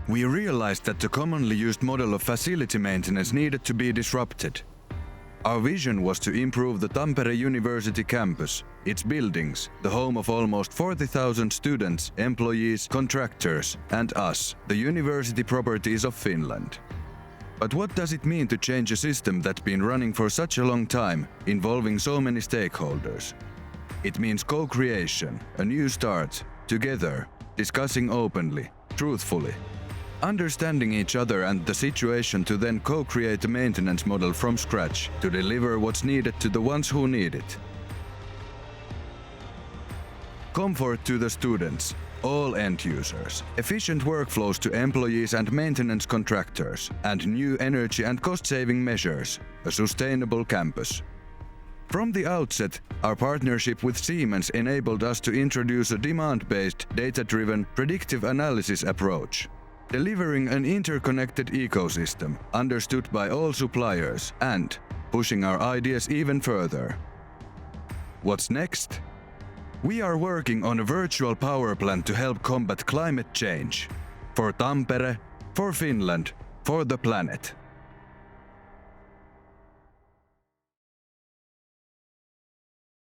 we realized that the commonly used model of facility maintenance needed to be disrupted. Our vision was to improve the Tampere University campus, its buildings, the home of almost 40,000 students, employees, contractors, and us, the University Properties of Finland. But what does it mean to change a system that's been running for such a long time, involving so many stakeholders? It means co-creation, a new start, together, discussing openly, truthfully, understanding each other and the situation to then co-create a maintenance model from scratch to deliver what's needed to the ones who need it. Comfort to the students, all end users, efficient workflows to employees and maintenance contractors, and new energy and cost-saving measures, a sustainable campus. From the outset, our partnership with Siemens enabled us to introduce a demand-based, data-driven, predictive analysis approach, delivering an interconnected ecosystem understood by all suppliers and pushing our ideas even further. What's next? We are working on a virtual power plant to help combat climate change. For Tampere, for Finland, for the planet.